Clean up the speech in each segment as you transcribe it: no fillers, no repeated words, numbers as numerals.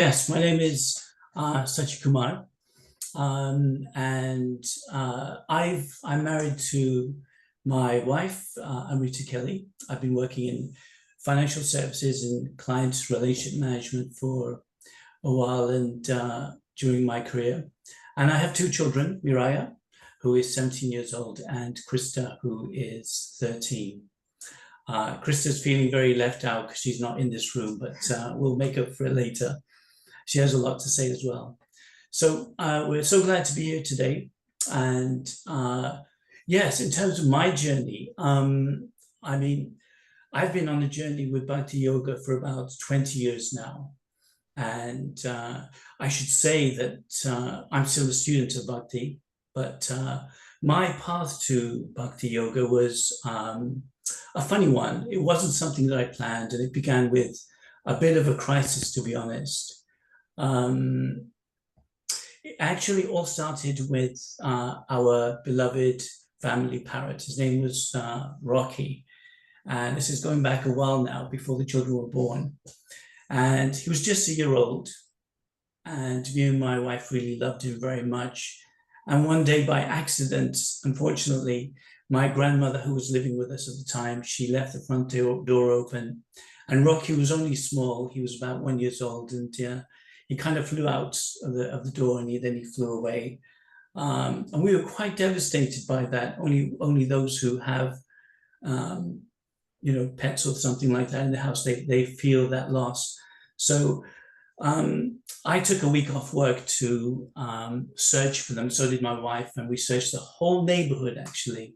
Yes, my name is Saci Kumar, and I'm married to my wife, Amrita Kelly. I've been working in financial services and client relationship management for a while and during my career. And I have two children, Miraya, who is 17 years old, and Krista, who is 13. Krista's feeling very left out because she's not in this room, but we'll make up for it later. She has a lot to say as well. So we're so glad to be here today. And yes, in terms of my journey, I mean, I've been on a journey with Bhakti Yoga for about 20 years now. And I should say that I'm still a student of Bhakti, but my path to Bhakti Yoga was a funny one. It wasn't something that I planned, and it began with a bit of a crisis, to be honest. It actually all started with our beloved family parrot. His name was Rocky. And this is going back a while now, before the children were born. And he was just a year old. And me and my wife really loved him very much. And one day, by accident, unfortunately, my grandmother, who was living with us at the time, she left the front door open. And Rocky was only small. He was about 1 year old. And he kind of flew out of the door, and then he flew away. And we were quite devastated by that. Only those who have, pets or something like that in the house, they feel that loss. So I took a week off work to search for them. So did my wife, and we searched the whole neighborhood, actually.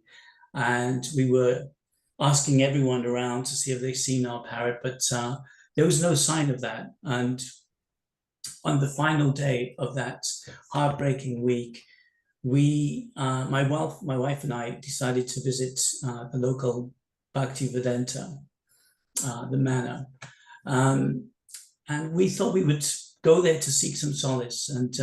And we were asking everyone around to see if they'd seen our parrot, but there was no sign of that. And on the final day of that heartbreaking week, my wife and I decided to visit the local Bhakti-Vedanta, the manor. And we thought we would go there to seek some solace. And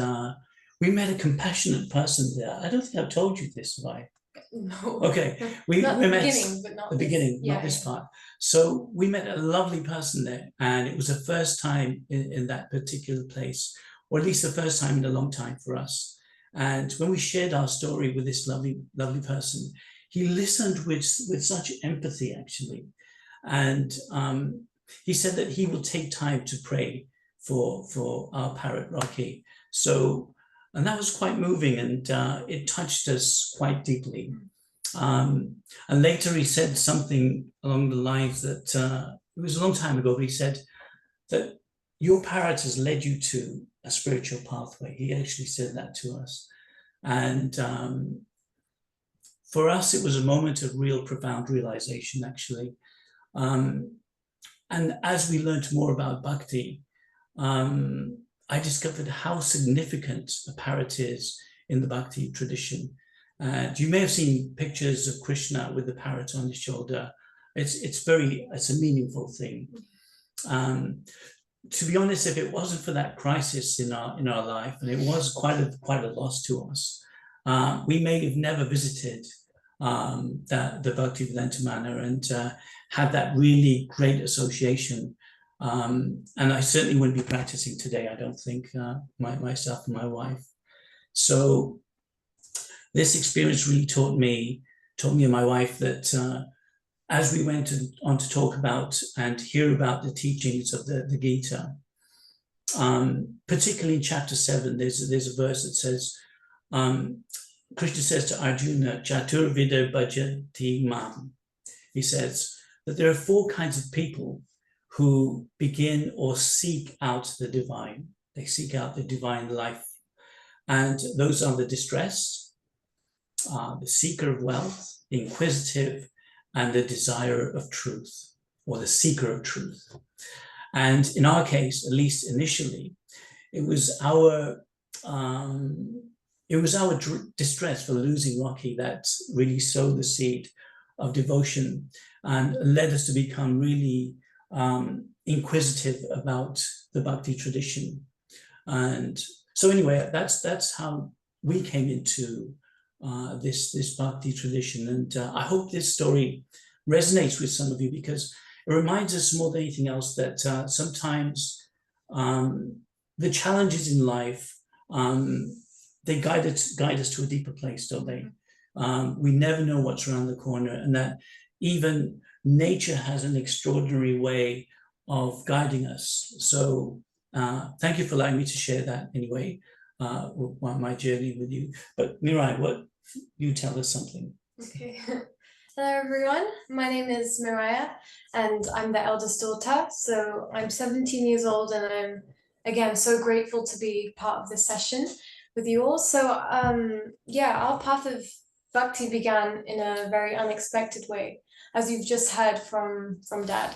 we met a compassionate person there. I don't think I've told you this, have I? No. Okay. Not we the met beginning, but not the this. beginning, Yeah, not this part. So we met a lovely person there, and it was the first time in that particular place, or at least the first time in a long time for us. And when we shared our story with this lovely person, he listened with such empathy, actually. And he said that he will take time to pray for our parrot, Rocky. So, and that was quite moving, and it touched us quite deeply. And later he said something along the lines that, it was a long time ago, but he said that your parrot has led you to a spiritual pathway. He actually said that to us. And for us, it was a moment of real profound realization, actually. And as we learned more about Bhakti, I discovered how significant a parrot is in the Bhakti tradition. And you may have seen pictures of Krishna with the parrot on his shoulder. It's a meaningful thing. To be honest, if it wasn't for that crisis in our life, and it was quite a loss to us, we may have never visited the Bhakti-Vedanta manor and had that really great association. And I certainly wouldn't be practicing today, I don't think, myself and my wife. So this experience really taught me and my wife that as we went on to talk about and hear about the teachings of the Gita, particularly in chapter 7, there's a verse that says, Krishna says to Arjuna, Chaturvida bhajati mam. He says that there are 4 kinds of people who begin or seek out the divine. They seek out the divine life. And those are the distressed, the seeker of wealth, the inquisitive, and the desire of truth, or the seeker of truth. And in our case, at least initially, it was our distress for losing Rocky that really sowed the seed of devotion and led us to become really inquisitive about the Bhakti tradition. And so anyway, that's how we came into this Bhakti tradition. And I hope this story resonates with some of you, because it reminds us more than anything else that sometimes the challenges in life, they guide us to a deeper place, don't they? We never know what's around the corner, and that even nature has an extraordinary way of guiding us. So thank you for allowing me to share that anyway, my journey with you. But Miraya, what, you tell us something. Okay. Hello everyone, my name is Miraya and I'm the eldest daughter. So I'm 17 years old and I'm again so grateful to be part of this session with you all. So yeah, our path of bhakti began in a very unexpected way, as you've just heard from Dad.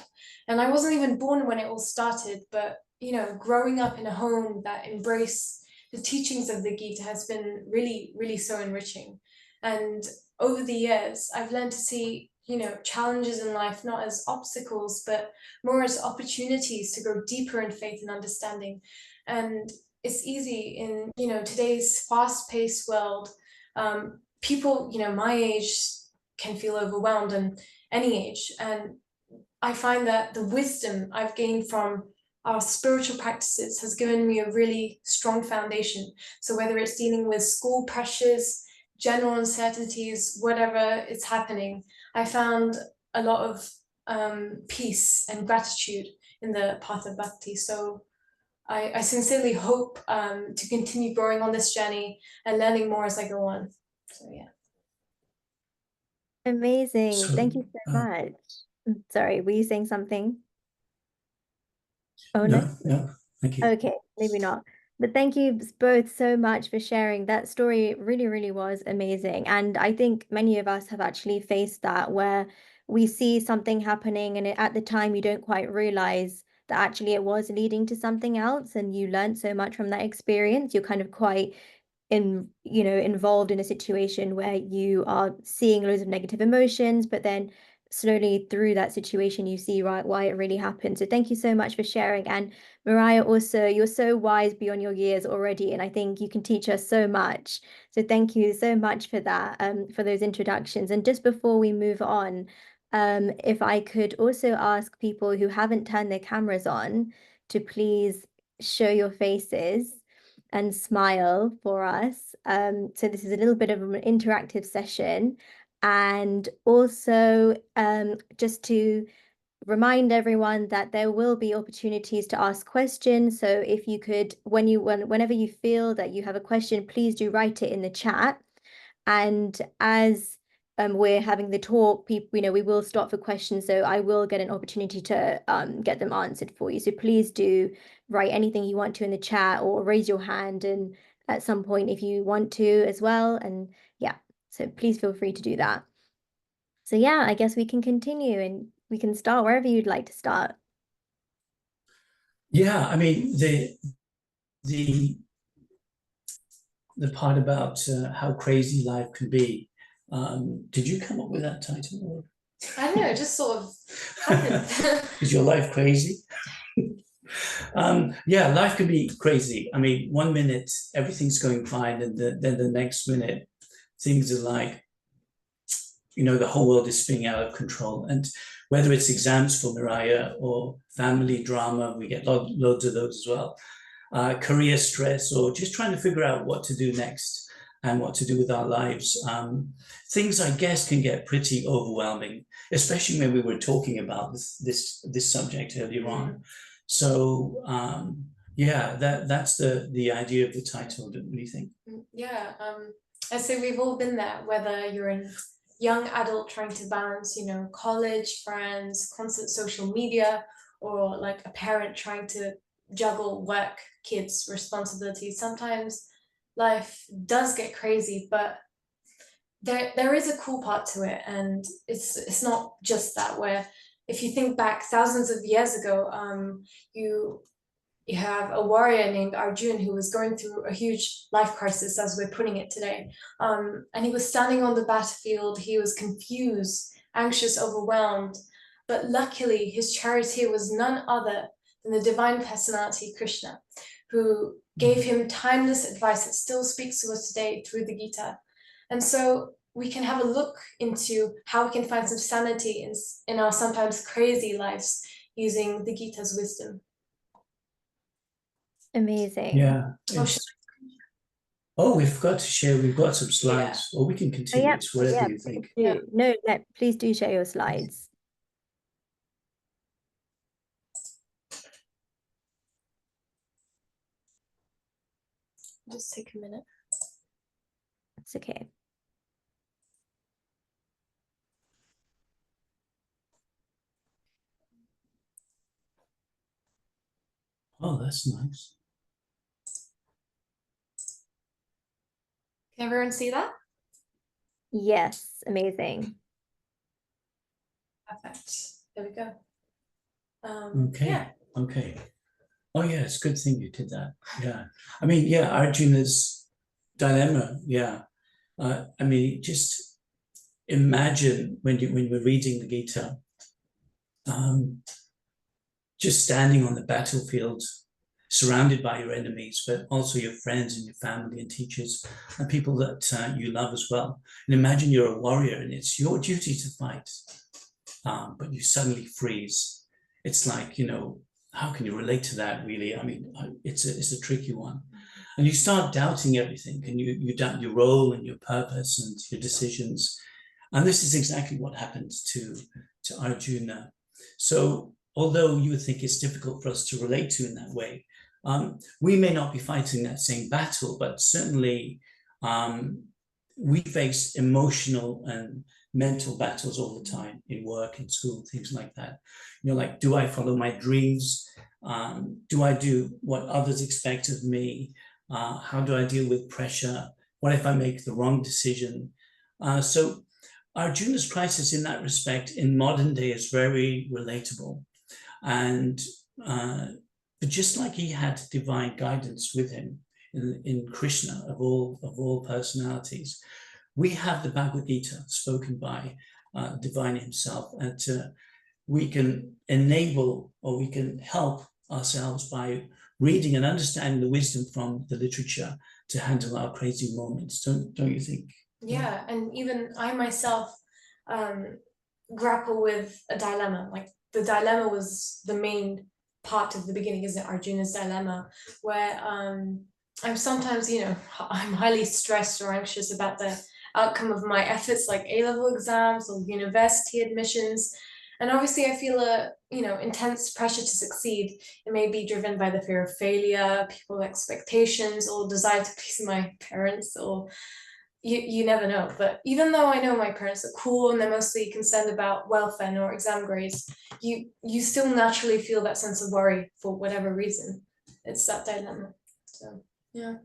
And I wasn't even born when it all started, but you know, growing up in a home that embraced the teachings of the Gita has been really, really so enriching. And over the years, I've learned to see, you know, challenges in life not as obstacles, but more as opportunities to go deeper in faith and understanding. And it's easy in, you know, today's fast-paced world. People, you know, my age can feel overwhelmed, and any age. And I find that the wisdom I've gained from our spiritual practices has given me a really strong foundation. So whether it's dealing with school pressures, general uncertainties, whatever is happening, I found a lot of peace and gratitude in the path of bhakti. So I sincerely hope to continue growing on this journey and learning more as I go on. So yeah. Amazing. Thank you so much. Sorry, were you saying something? Oh, no, thank you. Okay, maybe not. But thank you both so much for sharing. That story really, really was amazing. And I think many of us have actually faced that, where we see something happening and at the time you don't quite realize that actually it was leading to something else, and you learned so much from that experience. You're kind of quite involved in a situation where you are seeing loads of negative emotions, but then slowly through that situation you see why it really happened. So thank you so much for sharing. And Miraya, also, you're so wise beyond your years already, and I think you can teach us so much. So thank you so much for that, for those introductions. And just before we move on, if I could also ask people who haven't turned their cameras on to please show your faces and smile for us. So this is a little bit of an interactive session. And also, just to remind everyone that there will be opportunities to ask questions. So if you could, whenever you feel that you have a question, please do write it in the chat. And as we're having the talk, people, we will stop for questions, so I will get an opportunity to get them answered for you. So please do write anything you want to in the chat, or raise your hand and at some point if you want to as well. And yeah, so please feel free to do that. So yeah, I guess we can continue and we can start wherever you'd like to start. Yeah, I mean, the part about how crazy life can be. Did you come up with that title? I don't know, it just sort of happened. Is your life crazy? Yeah, life can be crazy. I mean, 1 minute everything's going fine, and then the next minute things are like, the whole world is spinning out of control. And whether it's exams for Miraya or family drama, we get loads of those as well. Career stress, or just trying to figure out what to do next and what to do with our lives. Things, I guess, can get pretty overwhelming, especially when we were talking about this subject earlier on. So yeah, that's the idea of the title, don't you think? Yeah, I say we've all been there, whether you're a young adult trying to balance, college, friends, constant social media, or like a parent trying to juggle work, kids, responsibilities. Sometimes life does get crazy, but there is a cool part to it, and it's not just that. Where if you think back thousands of years ago, you have a warrior named Arjun who was going through a huge life crisis, as we're putting it today. And he was standing on the battlefield. He was confused, anxious, overwhelmed. But luckily, his charioteer was none other than the divine personality, Krishna, who gave him timeless advice that still speaks to us today through the Gita. And so we can have a look into how we can find some sanity in our sometimes crazy lives using the Gita's wisdom. Amazing. Yeah. Oh, we've got to share. We've got some slides, or we can Oh, continue. yeah, It's whatever yeah, you please think. do. No, please do share your slides. Just take a minute. It's okay. Oh, that's nice. Can everyone see that? Yes, amazing. Perfect. There we go. Okay. Yeah. Okay. Oh, yeah, it's a good thing you did that. Yeah. I mean, yeah, Arjuna's dilemma. Yeah. I mean, just imagine when we're reading the Gita, just standing on the battlefield, surrounded by your enemies, but also your friends and your family and teachers and people that you love as well. And imagine you're a warrior and it's your duty to fight, but you suddenly freeze. It's like, how can you relate to that really? I mean, it's a tricky one. And you start doubting everything, and you doubt your role and your purpose and your decisions. And this is exactly what happens to Arjuna. So although you would think it's difficult for us to relate to in that way, we may not be fighting that same battle, but certainly we face emotional and mental battles all the time in work and school, things like that. Like, do I follow my dreams? Do I do what others expect of me? How do I deal with pressure? What if I make the wrong decision? So Arjuna's crisis in that respect in modern day is very relatable. And but just like he had divine guidance with him in Krishna, of all personalities, we have the Bhagavad-gita spoken by divine himself, and we can enable, or we can help ourselves by reading and understanding the wisdom from the literature to handle our crazy moments. Don't you think? Yeah, and even I myself grapple with a dilemma. Like, the dilemma was the main part of the beginning, isn't it? Arjuna's dilemma, where I'm sometimes, I'm highly stressed or anxious about the outcome of my efforts, like A-level exams or university admissions. And obviously I feel a, intense pressure to succeed. It may be driven by the fear of failure, people's expectations, or desire to please my parents, or you never know. But even though I know my parents are cool and they're mostly concerned about welfare nor exam grades, you still naturally feel that sense of worry for whatever reason. It's that dilemma. So yeah.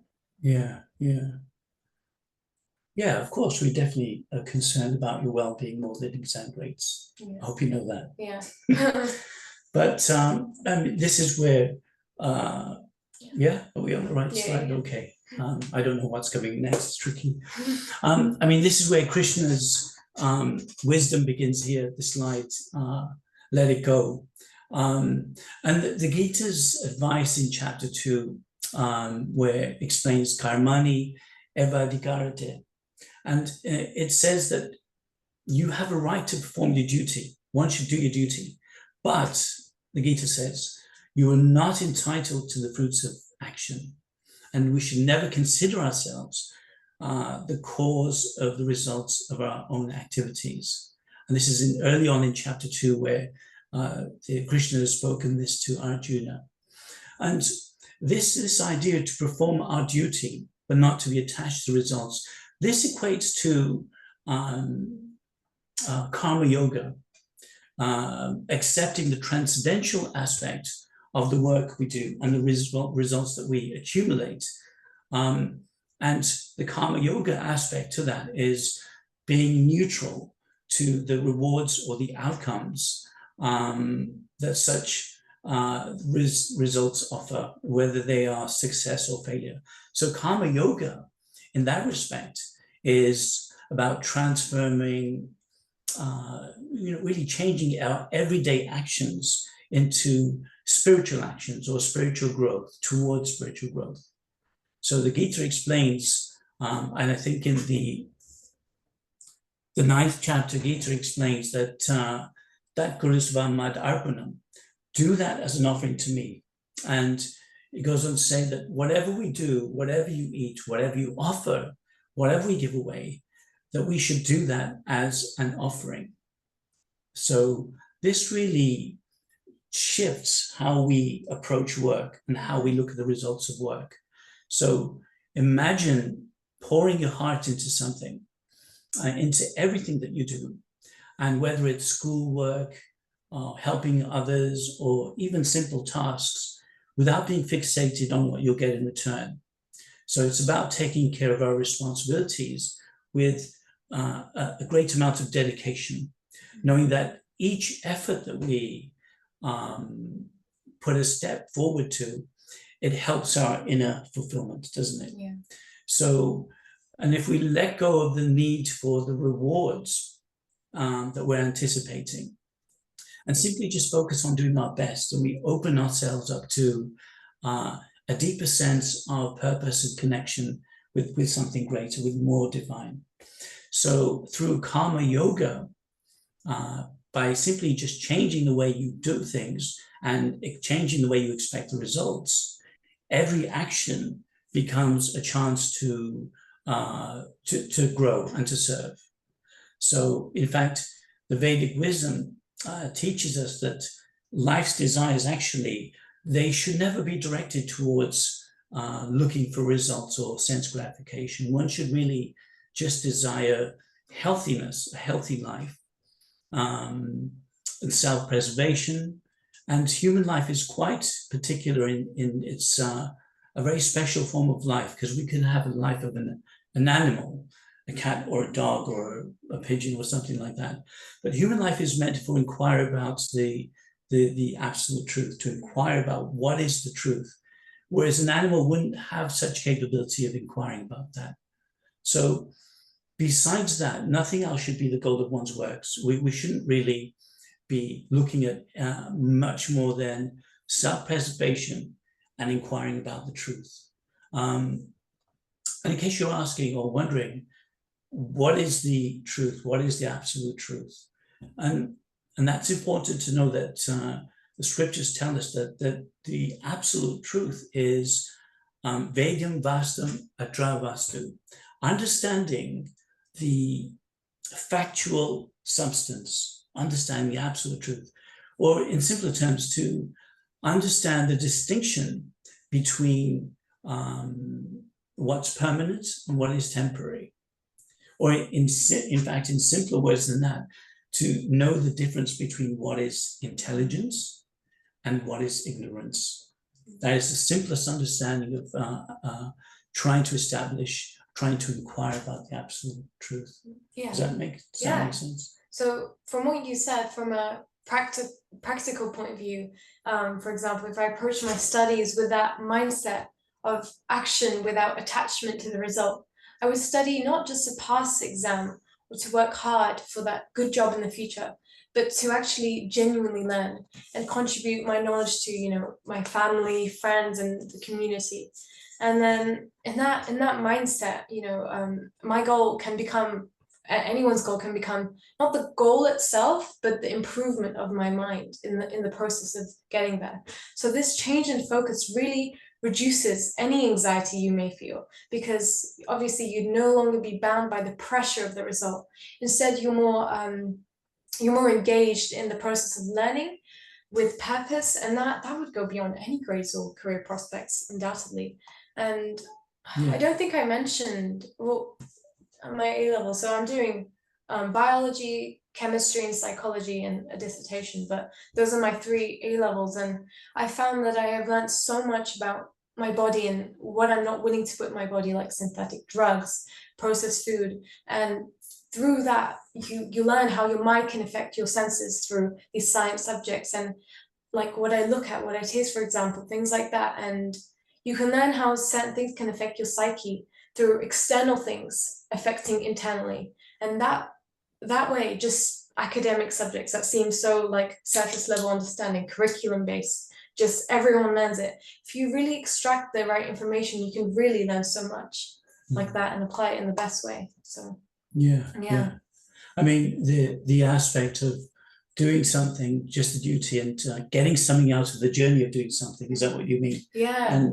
Yeah, of course, we definitely are concerned about your well-being more than exam grades. Yeah. I hope you know that. Yeah. But this is where, are we on the right slide? Yeah. Okay. I don't know what's coming next. It's tricky. I mean, this is where Krishna's wisdom begins here. The slide, let it go. And the Gita's advice in chapter 2, where it explains karmani eva adhikarate. And it says that you have a right to perform your duty. One should do your duty. But the Gita says you are not entitled to the fruits of action. And we should never consider ourselves the cause of the results of our own activities. And this is early on in chapter 2, where Krishna has spoken this to Arjuna. And this idea to perform our duty, but not to be attached to the results, this equates to karma yoga, accepting the transcendental aspect of the work we do and the results that we accumulate. And the karma yoga aspect to that is being neutral to the rewards or the outcomes that such results offer, whether they are success or failure. So karma yoga, in that respect, is about transforming, really changing our everyday actions into spiritual actions or spiritual growth, towards spiritual growth. So the Gita explains, and I think in the 9th chapter, Gita explains that that Kurusva Mad Arpanam, do that as an offering to me. And it goes on to say that whatever we do, whatever you eat, whatever you offer, whatever we give away, that we should do that as an offering. So this really shifts how we approach work and how we look at the results of work. So imagine pouring your heart into something, into everything that you do, and whether it's schoolwork, helping others, or even simple tasks, without being fixated on what you'll get in return. So it's about taking care of our responsibilities with a great amount of dedication, knowing that each effort that we put a step forward to, it helps our inner fulfillment, doesn't it? Yeah. So, and if we let go of the need for the rewards that we're anticipating, and simply just focus on doing our best, and we open ourselves up to a deeper sense of purpose and connection with something greater, with more divine. So through karma yoga, by simply just changing the way you do things and changing the way you expect the results, every action becomes a chance to grow and to serve. So in fact, the Vedic wisdom teaches us that life's desires, actually, they should never be directed towards looking for results or sense gratification. One should really just desire healthiness, a healthy life, and self-preservation. And human life is quite particular in its a very special form of life, because we can have a life of an animal, a cat or a dog or a pigeon or something like that. But human life is meant to inquire about the absolute truth, to inquire about what is the truth, whereas an animal wouldn't have such capability of inquiring about that. So besides that, nothing else should be the goal of one's works. We shouldn't really be looking at much more than self-preservation and inquiring about the truth. And in case you're asking or wondering, what is the truth? What is the absolute truth? And that's important to know, that the scriptures tell us that the absolute truth is Vedam Vastam Adravastu, understanding the factual substance, understanding the absolute truth, or in simpler terms, to understand the distinction between what's permanent and what is temporary. Or in fact, in simpler words than that, to know the difference between what is intelligence and what is ignorance. That is the simplest understanding of trying to inquire about the absolute truth. Yeah. Does that make sense? So from what you said, from a practical point of view, for example, if I approach my studies with that mindset of action without attachment to the result, I would study not just to pass the exam or to work hard for that good job in the future, but to actually genuinely learn and contribute my knowledge to, my family, friends, and the community. And then in that mindset, my goal can become, anyone's goal can become not the goal itself, but the improvement of my mind in the process of getting there. So this change in focus really reduces any anxiety you may feel, because obviously you'd no longer be bound by the pressure of the result. Instead, you're more engaged in the process of learning with purpose, and that would go beyond any grades or career prospects, undoubtedly. And I don't think I mentioned my A-level. So I'm doing biology, chemistry, and psychology, and a dissertation, but those are my 3 A-levels. And I found that I have learned so much about my body and what I'm not willing to put in my body, like synthetic drugs, processed food. And through that, you learn how your mind can affect your senses through these science subjects, and like what I look at, what I taste, for example, things like that. And you can learn how certain things can affect your psyche through external things affecting internally. And that way, just academic subjects that seem so like surface level understanding, curriculum based, just everyone learns it. If you really extract the right information, you can really learn so much like that and apply it in the best way. So yeah. I mean, the aspect of doing something, just a duty, and getting something out of the journey of doing something. Is that what you mean? Yeah. And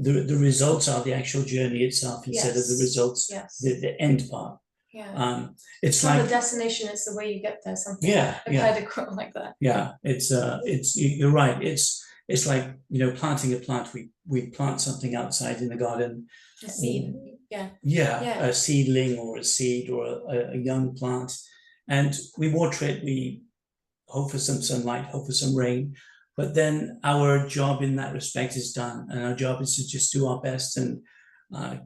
the results are the actual journey itself instead of the Yes. results, Yes. the end part. Yeah. It's not like the destination, it's the way you get there, something. Yeah, I've heard a quote like that. yeah. You're right. It's like, planting a plant. We plant something outside in the garden. A seed. Yeah. Yeah, a seedling or a seed or a young plant, and we water it. We hope for some sunlight, hope for some rain, but then our job in that respect is done, and our job is to just do our best and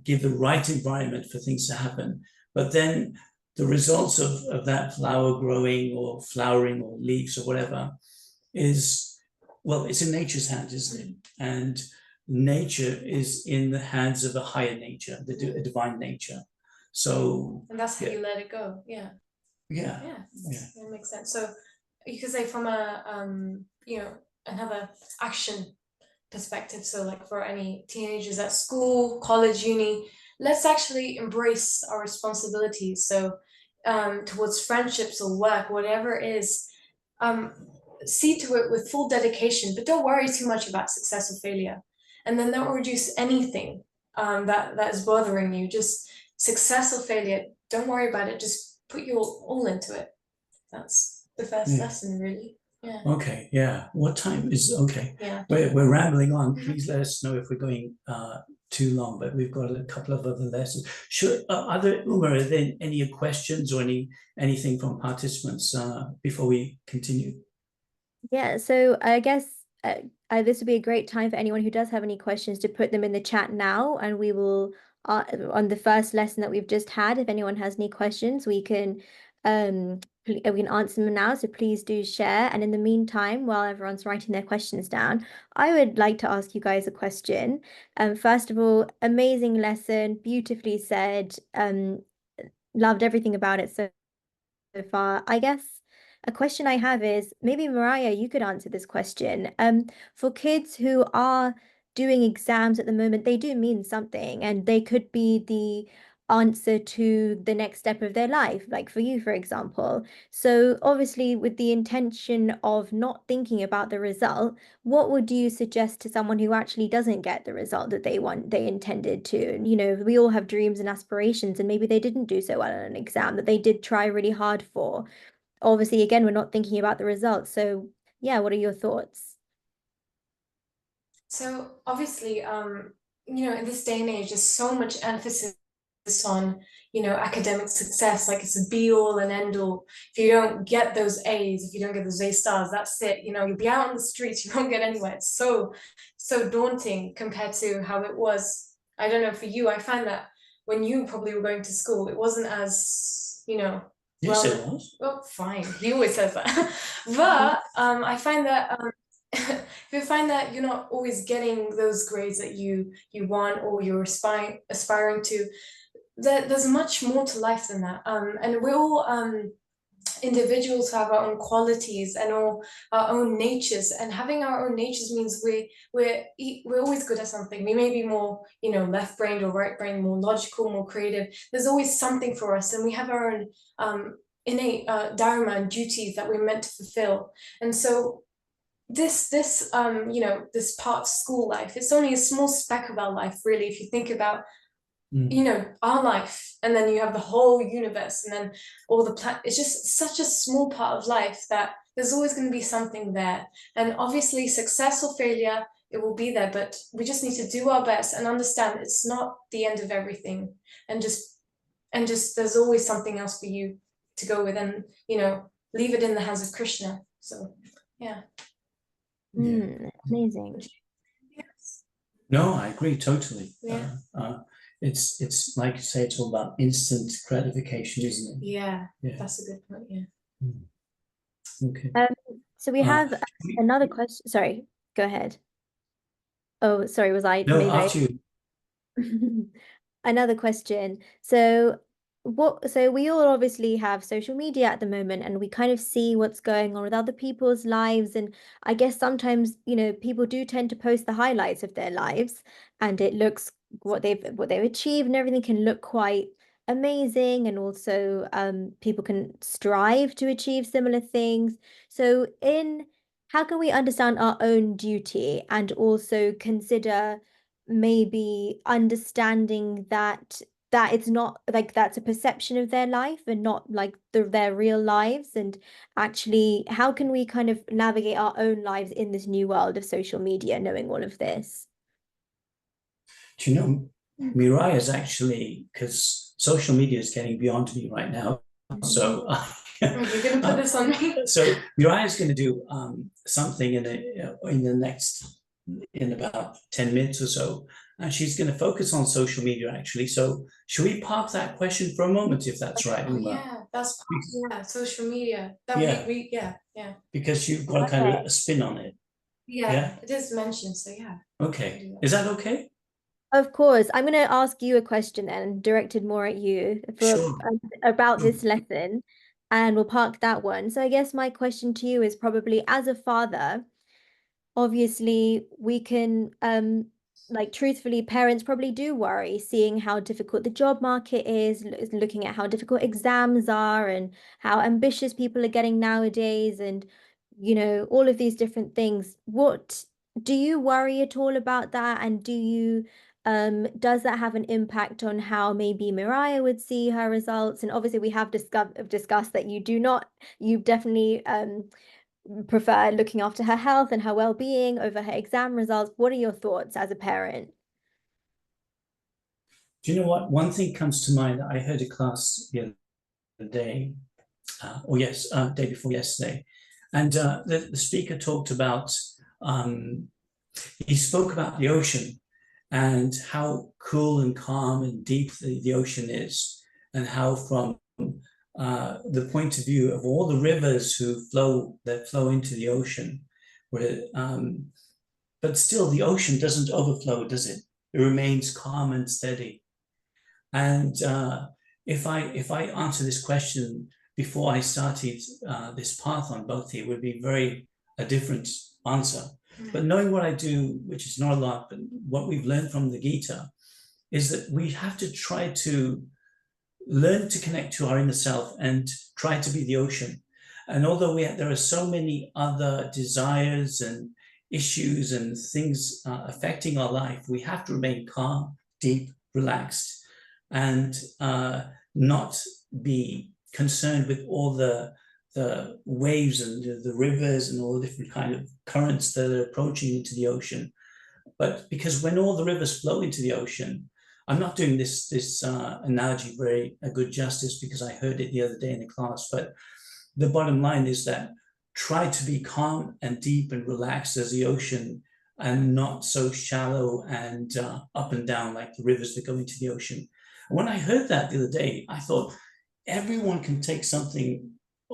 give the right environment for things to happen. But then the results of that flower growing or flowering or leaves or whatever is, well, it's in nature's hands, isn't it? And nature is in the hands of a higher nature, a divine nature. So, and that's how you let it go. Yeah. That makes sense. So you could say from a another action perspective, so like for any teenagers at school, college, uni, let's actually embrace our responsibilities. So towards friendships or work, whatever it is, see to it with full dedication, but don't worry too much about success or failure. And then don't reduce anything that is bothering you. Just success or failure, don't worry about it. Just put your all into it. That's the first lesson, really. Yeah. Okay, yeah. What time is okay? Yeah. We're rambling on. Please let us know if we're going too long, but we've got a couple of other lessons. Are there any questions or anything from participants before we continue? Yeah, so I guess this would be a great time for anyone who does have any questions to put them in the chat now, and we will on the first lesson that we've just had. If anyone has any questions, we can answer them now. So please do share. And in the meantime, while everyone's writing their questions down, I would like to ask you guys a question. First of all, amazing lesson, beautifully said. Loved everything about it so far. I guess a question I have is maybe Miraya, you could answer this question. For kids who are doing exams at the moment, they do mean something, and they could be the answer to the next step of their life, like for you, for example. So obviously, with the intention of not thinking about the result, what would you suggest to someone who actually doesn't get the result that they intended to? And, we all have dreams and aspirations, and maybe they didn't do so well on an exam that they did try really hard for. Obviously, again, we're not thinking about the results. So yeah, what are your thoughts? So obviously, in this day and age, there's so much emphasis on, academic success, like it's a be all and end all. If you don't get those A's, if you don't get those A stars, that's it. You'll be out on the streets, you won't get anywhere. It's so daunting compared to how it was. I don't know, for you, I find that when you probably were going to school, it wasn't as, Yes, it was. Well, fine. He always says that. But I find that if you find that you're not always getting those grades that you want or you're aspiring to, there's much more to life than that. And we're all individuals who have our own qualities and all our own natures. And having our own natures means we're always good at something. We may be more, left-brained or right-brained, more logical, more creative. There's always something for us, and we have our own innate dharma and duties that we're meant to fulfill. And so this part of school life, it's only a small speck of our life, really, if you think about our life, and then you have the whole universe, and then all the planet. It's just such a small part of life that there's always going to be something there. And obviously, success or failure, it will be there, but we just need to do our best and understand it's not the end of everything, and just there's always something else for you to go with, and leave it in the hands of Krishna. So yeah. Amazing. Yes. No, I agree totally. Yeah. It's like you say, it's all about instant gratification, isn't it? Yeah. That's a good point. Yeah. Okay. So we have another question. Sorry, go ahead. Oh, sorry, was I? No, after you. Another question. So we all obviously have social media at the moment, and we kind of see what's going on with other people's lives. And I guess sometimes, people do tend to post the highlights of their lives, and it looks what they've achieved, and everything can look quite amazing, and also people can strive to achieve similar things. So in how can we understand our own duty and also consider maybe understanding that it's not like that's a perception of their life and not like their real lives, and actually how can we kind of navigate our own lives in this new world of social media, knowing all of this? Do you know, Miraya is actually, because social media is getting beyond me right now. So you're gonna put this on me. So Miraya is going to do something in about 10 minutes or so, and she's going to focus on social media actually. So should we park that question for a moment, if that's right, Oh, Uma? yeah, that's social media. That Yeah. we yeah. Because you've got kind of a spin on it. Yeah, it is mentioned, so yeah. Okay. Is that okay? Of course. I'm going to ask you a question then, directed more at you for Sure. about this lesson, and we'll park that one. So I guess my question to you is probably, as a father, obviously we can like truthfully, parents probably do worry seeing how difficult the job market is, looking at how difficult exams are and how ambitious people are getting nowadays, and all of these different things. What do you worry at all about that? And does that have an impact on how maybe Miraya would see her results? And obviously we have discussed that you definitely prefer looking after her health and her well-being over her exam results. What are your thoughts as a parent? Do you know what? One thing comes to mind. I heard a class the other day, day before yesterday, and the speaker talked about, he spoke about the ocean and how cool and calm and deep the ocean is, and how from the point of view of all the rivers that flow into the ocean, but still the ocean doesn't overflow, does it? It remains calm and steady. And if I answer this question before I started this path on bhakti, it would be a different answer. But knowing what I do, which is not a lot, but what we've learned from the Gita, is that we have to try to learn to connect to our inner self and try to be the ocean. And although there are so many other desires and issues and things affecting our life, we have to remain calm, deep, relaxed, and not be concerned with all the waves and the rivers and all the different kind of currents that are approaching into the ocean. But because when all the rivers flow into the ocean, I'm not doing this analogy very good justice because I heard it the other day in the class, but the bottom line is that try to be calm and deep and relaxed as the ocean, and not so shallow and up and down like the rivers that go into the ocean. When I heard that the other day, I thought everyone can take something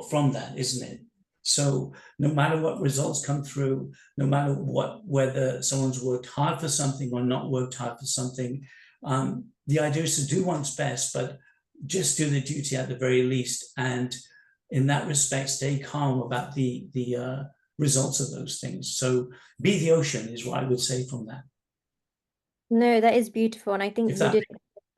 from that, isn't it? So no matter what results come through, no matter whether someone's worked hard for something or not worked hard for something, the idea is to do one's best, but just do the duty at the very least. And in that respect, stay calm about the results of those things. So be the ocean is what I would say from that. No, that is beautiful. And I think If you that did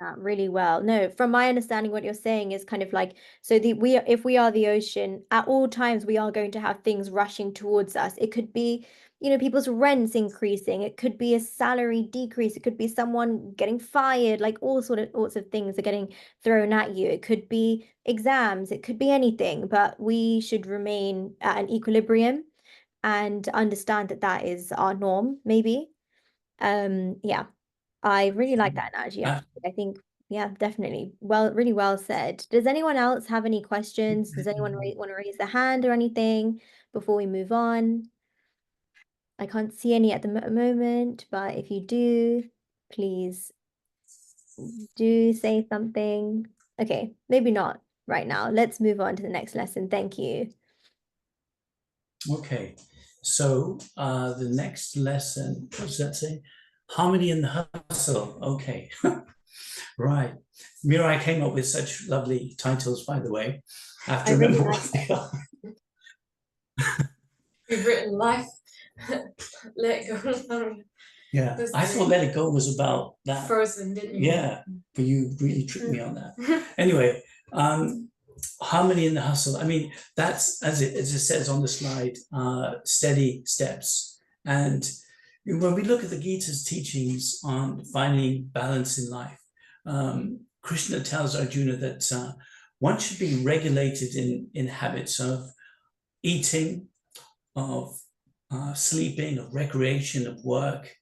that really well. No, from my understanding, what you're saying is kind of like, so if we are the ocean, at all times we are going to have things rushing towards us. It could be, people's rents increasing. It could be a salary decrease. It could be someone getting fired, like all sorts of things are getting thrown at you. It could be exams. It could be anything, but we should remain at an equilibrium and understand that that is our norm, maybe. Yeah. I really like that analogy, actually. I think, yeah, definitely. Well, really well said. Does anyone else have any questions? Does anyone want to raise their hand or anything before we move on? I can't see any at the moment, but if you do, please do say something. Okay, maybe not right now. Let's move on to the next lesson. Thank you. Okay, so the next lesson, what does that say? Harmony in the hustle. Okay, right. Mirai came up with such lovely titles, by the way. I have to remember what they are. We've written life. Let go. Yeah, Those I thought three. Let It Go was about that. Frozen, didn't you? Yeah, but you really tricked me on that. Anyway, harmony in the hustle. I mean, that's as it says on the slide, steady steps. And when we look at the Gita's teachings on finding balance in life, Krishna tells Arjuna that one should be regulated in habits of eating, of sleeping, of recreation, of work.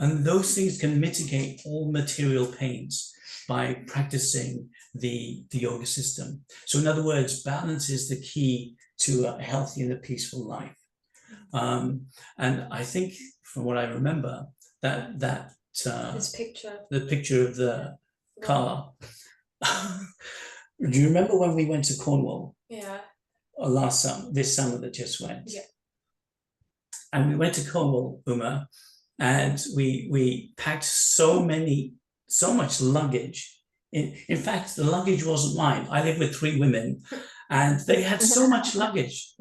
And those things can mitigate all material pains by practicing the yoga system. So in other words, balance is the key to a healthy and a peaceful life. And I think from what I remember, that This picture. the picture of the car. Do you remember when we went to Cornwall? Yeah. This summer that just went? Yeah. And we went to Cornwall, Uma, and we packed so much luggage. In fact, the luggage wasn't mine. I live with 3 women, and they had so much luggage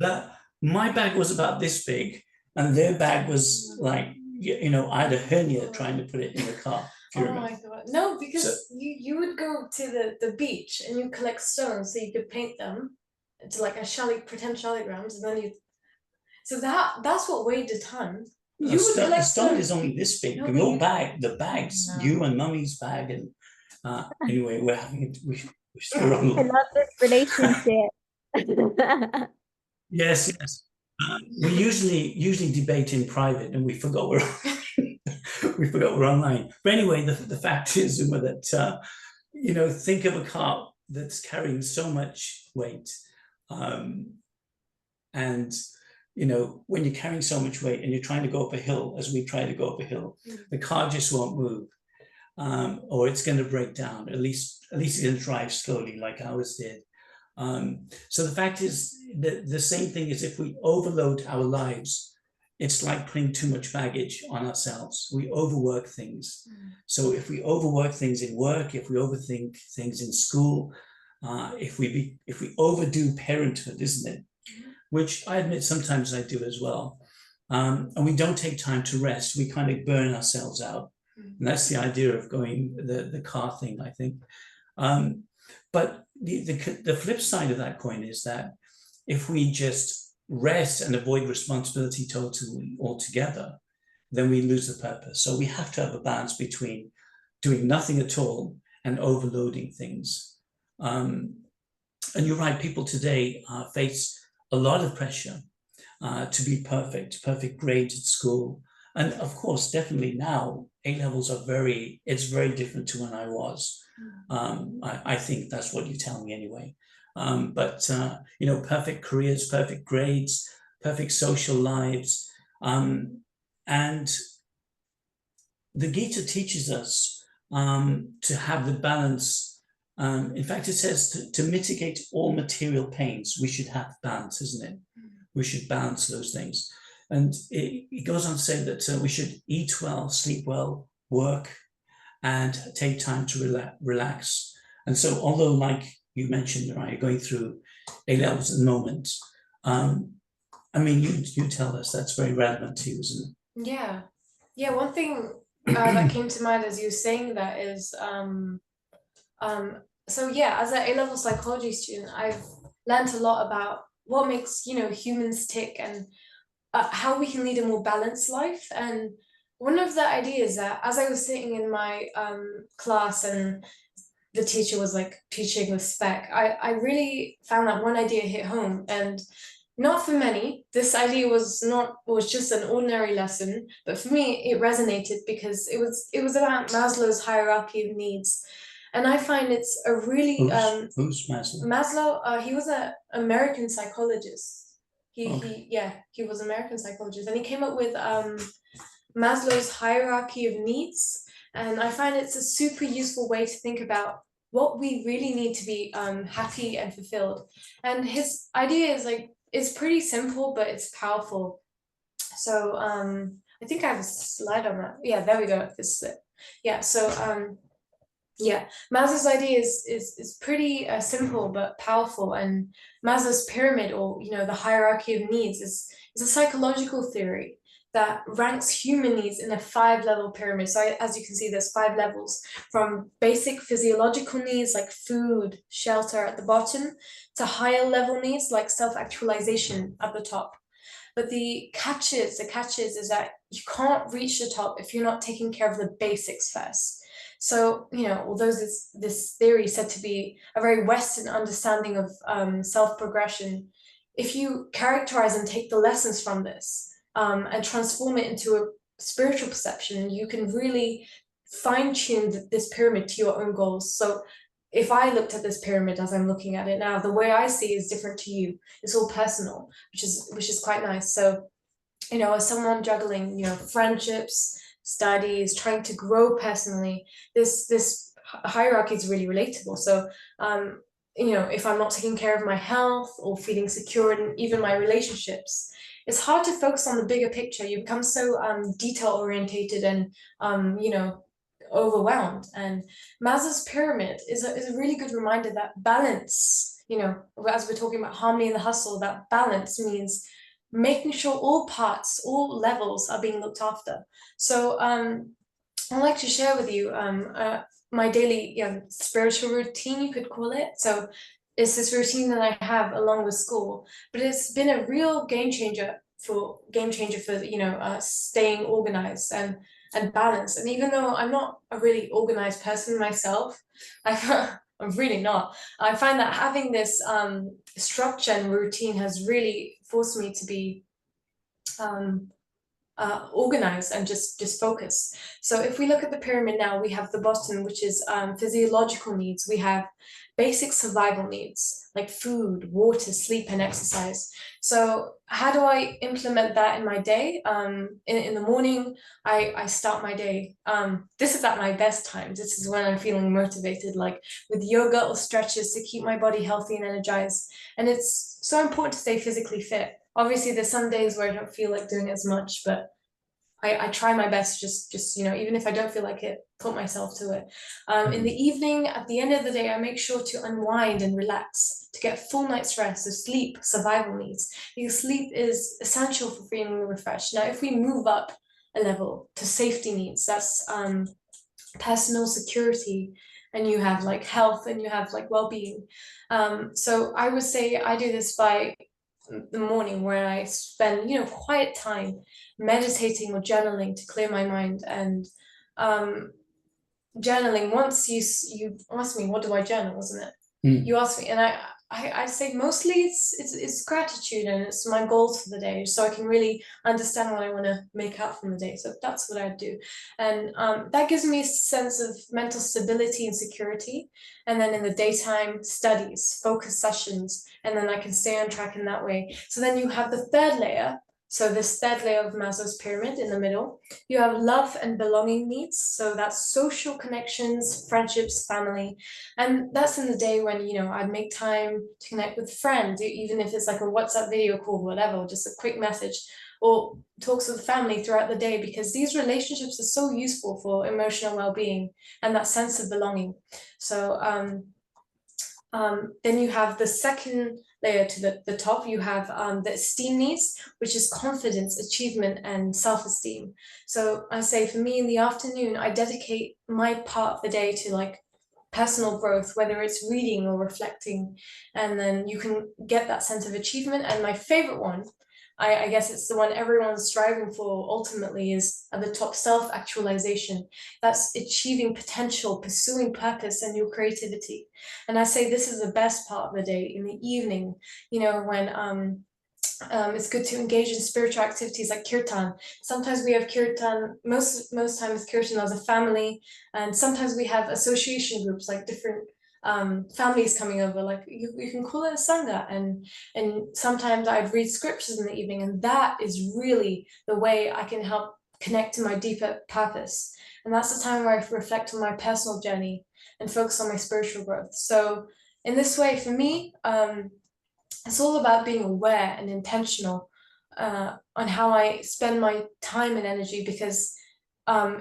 that my bag was about this big, and their bag was like, I had a hernia trying to put it in the car. Oh my God. No, because you would go to the beach and you collect stones so you could paint them to like a pretend Charlie grounds, and then so that's what weighed a ton. The stone is only this big. No, your bag, the bags, no. You and Mummy's bag, and anyway, we're still on. I love this relationship. Yes. We usually debate in private, and we forgot we're online. But anyway, the fact is, Uma, that think of a car that's carrying so much weight, and when you're carrying so much weight and you're trying to go up a hill, as we try to go up a hill, the car just won't move, or it's going to break down. At least it's going to drive slowly, like ours did. So the fact is that the same thing is, if we overload our lives, it's like putting too much baggage on ourselves. We overwork things. So if we overwork things in work, if we overthink things in school, if we overdo parenthood, isn't it? Which I admit sometimes I do as well. And we don't take time to rest, we kind of burn ourselves out. And that's the idea of going the car thing, I think. But the flip side of that coin is that if we just rest and avoid responsibility totally altogether, then we lose the purpose. So we have to have a balance between doing nothing at all and overloading things. And you're right, people today face a lot of pressure to be perfect grades at school. And of course, definitely now, A-levels are very different to when I was. I think that's what you tell me anyway. But perfect careers, perfect grades, perfect social lives. And the Gita teaches us to have the balance. In fact, it says to mitigate all material pains, we should have balance, isn't it? We should balance those things. And it goes on to say that we should eat well, sleep well, work, and take time to relax. And so, although, like you mentioned, right, you're going through A-levels at the moment, I mean, you tell us, that's very relevant to you, isn't it? Yeah. One thing that came to mind as you were saying that is, so yeah, as an A-level psychology student, I've learned a lot about what makes humans tick, and how we can lead a more balanced life. And one of the ideas that, as I was sitting in my class and the teacher was like teaching with spec, I really found that one idea hit home. And not for many, this idea was just an ordinary lesson, but for me it resonated because it was about Maslow's hierarchy of needs. And I find it's a really who's Maslow? Maslow, he was an American psychologist. He was an American psychologist, and he came up with Maslow's hierarchy of needs. And I find it's a super useful way to think about what we really need to be happy and fulfilled. And his idea is pretty simple, but it's powerful. So I think I have a slide on that. Yeah, there we go. This is it. Yeah. So Maslow's idea is pretty simple but powerful. And Maslow's pyramid, or the hierarchy of needs, is a psychological theory that ranks human needs in a 5-level pyramid. So as you can see, there's 5 levels, from basic physiological needs like food, shelter at the bottom, to higher level needs like self-actualization at the top. But the catches is that you can't reach the top if you're not taking care of the basics first. So, although this theory is said to be a very Western understanding of self-progression, if you characterize and take the lessons from this and transform it into a spiritual perception, you can really fine-tune this pyramid to your own goals. So if I looked at this pyramid as I'm looking at it now, the way I see is different to you. It's all personal, which is quite nice. So, as someone juggling, friendships, studies, trying to grow personally, this hierarchy is really relatable. So, if I'm not taking care of my health or feeling secure in even my relationships, it's hard to focus on the bigger picture. You become so detail orientated and overwhelmed. And Maslow's pyramid is a really good reminder that balance, as we're talking about harmony in the hustle, that balance means making sure all parts, all levels are being looked after. So I'd like to share with you my daily spiritual routine, you could call it. So it's this routine that I have along with school, but it's been a real game changer for staying organized and balanced. And even though I'm not a really organized person myself, I'm really not. I find that having this structure and routine has really forced me to be organized and just focus. So if we look at the pyramid now, we have the bottom, which is physiological needs. We have basic survival needs like food, water, sleep, and exercise. So how do I implement that in my day? In the morning, I start my day. This is at my best times. This is when I'm feeling motivated, like with yoga or stretches to keep my body healthy and energized. And it's so important to stay physically fit. Obviously, there's some days where I don't feel like doing as much, but I try my best, just even if I don't feel like it, put myself to it. In the evening, at the end of the day, I make sure to unwind and relax, to get full night's rest. So sleep, survival needs, because sleep is essential for feeling refreshed. Now, if we move up a level to safety needs, that's personal security, and you have like health, and you have like well-being. So I would say I do this by the morning, where I spend quiet time meditating or journaling to clear my mind. And journaling, once you asked me what do I journal, wasn't it? You asked me, and I say mostly it's gratitude, and it's my goals for the day, so I can really understand what I want to make out from the day. So that's what I do, and that gives me a sense of mental stability and security. And then in the daytime, studies, focus sessions, and then I can stay on track in that way. So then you have the third layer. So this third layer of Maslow's pyramid in the middle, you have love and belonging needs. So that's social connections, friendships, family. And that's in the day when, I'd make time to connect with friends, even if it's like a WhatsApp video call, whatever, just a quick message, or talks with family throughout the day, because these relationships are so useful for emotional well-being and that sense of belonging. So then you have the second layer to the top. You have the esteem needs, which is confidence, achievement, and self-esteem. So I say for me in the afternoon, I dedicate my part of the day to like personal growth, whether it's reading or reflecting, and then you can get that sense of achievement. And my favorite one, I guess it's the one everyone's striving for ultimately, is at the top, self-actualization. That's achieving potential, pursuing purpose and your creativity. And I say this is the best part of the day, in the evening, when it's good to engage in spiritual activities like kirtan. Sometimes we have kirtan, most times kirtan as a family, and sometimes we have association groups, like different families coming over, like you can call it a sangha, and sometimes I'd read scriptures in the evening, and that is really the way I can help connect to my deeper purpose. And that's the time where I reflect on my personal journey and focus on my spiritual growth. So in this way, for me, it's all about being aware and intentional on how I spend my time and energy, because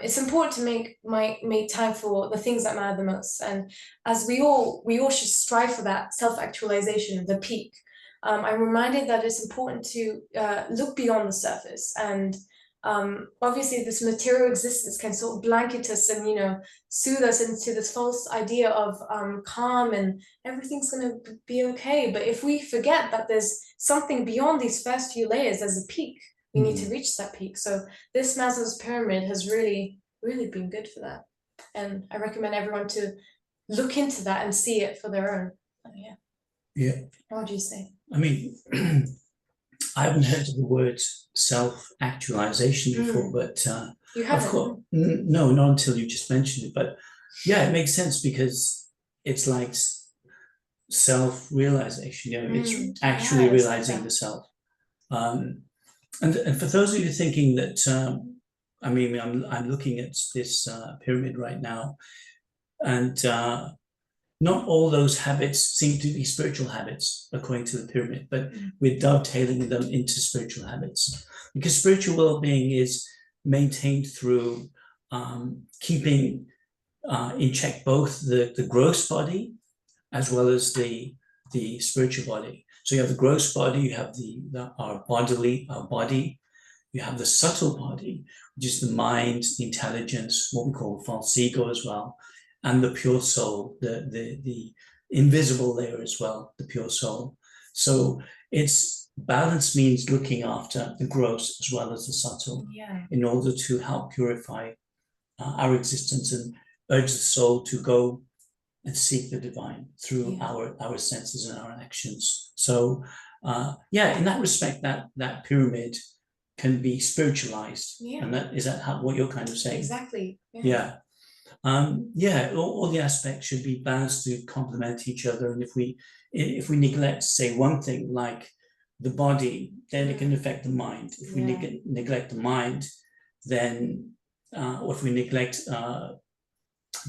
it's important to make time for the things that matter the most. And as we all should strive for that self-actualization, the peak. I'm reminded that it's important to look beyond the surface and obviously this material existence can sort of blanket us and, you know, soothe us into this false idea of calm and everything's going to be okay. But if we forget that there's something beyond these first few layers, there's a peak, we need to reach that peak. So this Maslow's pyramid has really been good for that. And I recommend everyone to look into that and see it for their own. Yeah. What would you say? I mean, I haven't heard of the word self-actualization before, but You haven't? of course, no, not until you just mentioned it. But yeah, it makes sense because it's like self-realization. You know, it's actually realizing the self. And for those of you thinking that, I mean, I'm looking at this pyramid right now, and not all those habits seem to be spiritual habits according to the pyramid, but we're dovetailing them into spiritual habits, because spiritual well-being is maintained through keeping in check both the gross body as well as the spiritual body. So you have the gross body, you have our body, you have the subtle body, which is the mind, the intelligence, what we call false ego as well, and the pure soul, the invisible layer as well, the pure soul. So it's balance means looking after the gross as well as the subtle, in order to help purify our existence and urge the soul to go and seek the divine through our senses and our actions. So in that respect, that pyramid can be spiritualized. And is that what you're kind of saying? Exactly. All the aspects should be balanced to complement each other. And if we neglect, say, one thing like the body, then it can affect the mind. If we neglect the mind, then or if we neglect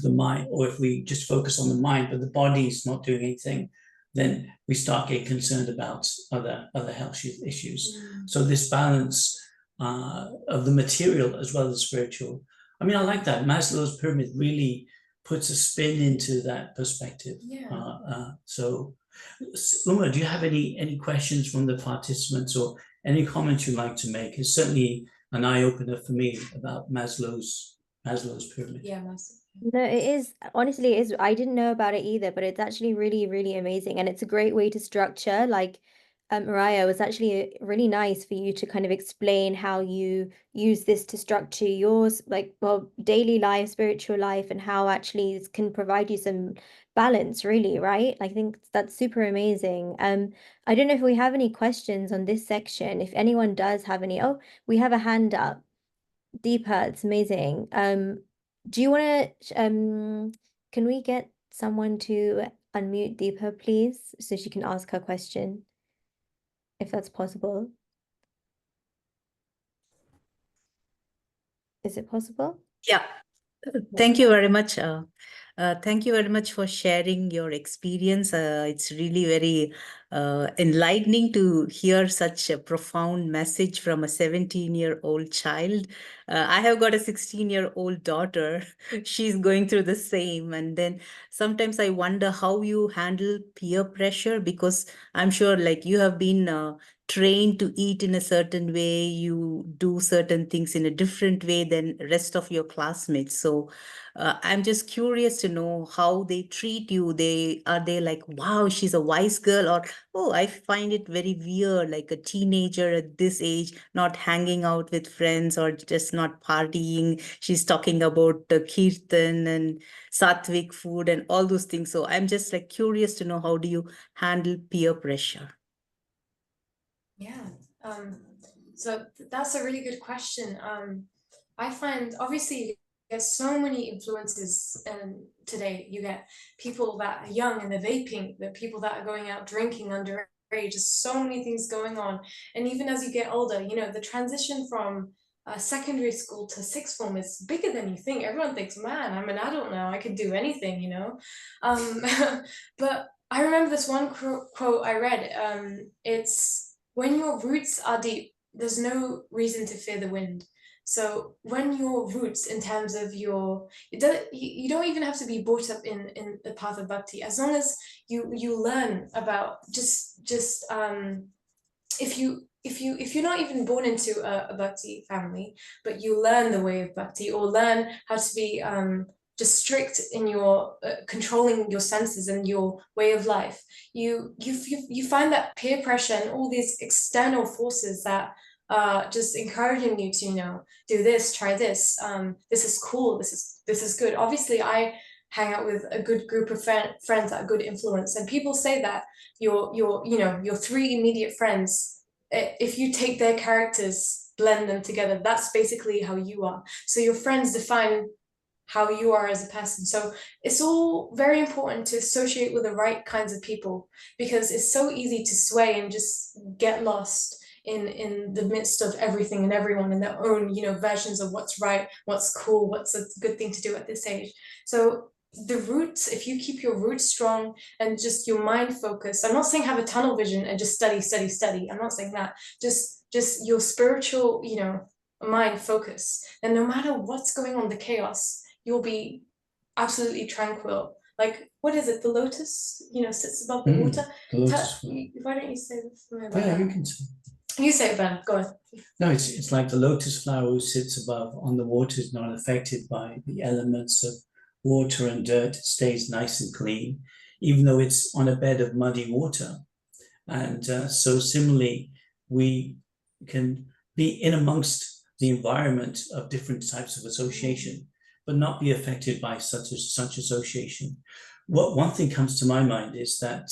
the mind, or if we just focus on the mind but the body is not doing anything, then we start getting concerned about other health issues. So this balance of the material as well as spiritual. I mean, I like that. Maslow's pyramid really puts a spin into that perspective. So, Uma, do you have any questions from the participants or any comments you'd like to make? It's certainly an eye-opener for me about Maslow's pyramid. No, it is, honestly, it is. I didn't know about it either, but it's actually really amazing. And it's a great way to structure, like, Miraya, it was actually really nice for you to kind of explain how you use this to structure yours, like, well, daily life, spiritual life, and how actually this can provide you some balance, really, right? I think that's super amazing. I don't know if we have any questions on this section. If anyone does have any, oh, we have a hand up. Deepa, it's amazing. Do you want to, can we get someone to unmute Deepa, please, so she can ask her question, if that's possible? Is it possible? Yeah. Thank you very much. Thank you very much for sharing your experience. It's really very enlightening to hear such a profound message from a 17-year-old child. I have got a 16-year-old daughter. She's going through the same. And then sometimes I wonder how you handle peer pressure, because I'm sure like you have been trained to eat in a certain way, you do certain things in a different way than rest of your classmates. So I'm just curious to know how they treat you. Are they like, wow, she's a wise girl, or oh, I find it very weird, like a teenager at this age not hanging out with friends or just not partying. She's talking about the kirtan and sattvic food and all those things. So I'm just like curious to know, how do you handle peer pressure? So that's a really good question. I find obviously there's so many influences today. You get people that are young and they're vaping, the people that are going out drinking underage. There's so many things going on. And even as you get older, you know, the transition from secondary school to sixth form is bigger than you think. Everyone thinks, man, I'm an adult now, I can do anything, you know. But I remember this one quote I read. It's, when your roots are deep, there's no reason to fear the wind. So when your roots, in terms of you don't even have to be brought up in the path of bhakti, as long as you learn about just if you're not even born into a bhakti family, but you learn the way of bhakti, or learn how to be just strict in your controlling your senses and your way of life, you find that peer pressure and all these external forces that just encouraging you to, you know, do this, try this, this is cool, this is good. Obviously, I hang out with a good group of friends that are good influence, and people say that your you know, your 3 immediate friends, if you take their characters, blend them together, that's basically how you are. So your friends define how you are as a person. So it's all very important to associate with the right kinds of people, because it's so easy to sway and just get lost in the midst of everything and everyone and their own, you know, versions of what's right, what's cool, what's a good thing to do at this age. So the roots, if you keep your roots strong and just your mind focused, I'm not saying have a tunnel vision and just study, I'm not saying that, just your spiritual, you know, mind focus, and no matter what's going on, the chaos, you'll be absolutely tranquil. Like, what is it, the lotus, you know, sits above the water? The lotus. Why don't you say something about Yeah, that? you can say. You say it, Ben, go on. No, it's like the lotus flower who sits above on the water is not affected by the elements of water and dirt. It stays nice and clean, even though it's on a bed of muddy water. And so similarly, we can be in amongst the environment of different types of association, but not be affected by such association. One thing comes to my mind is that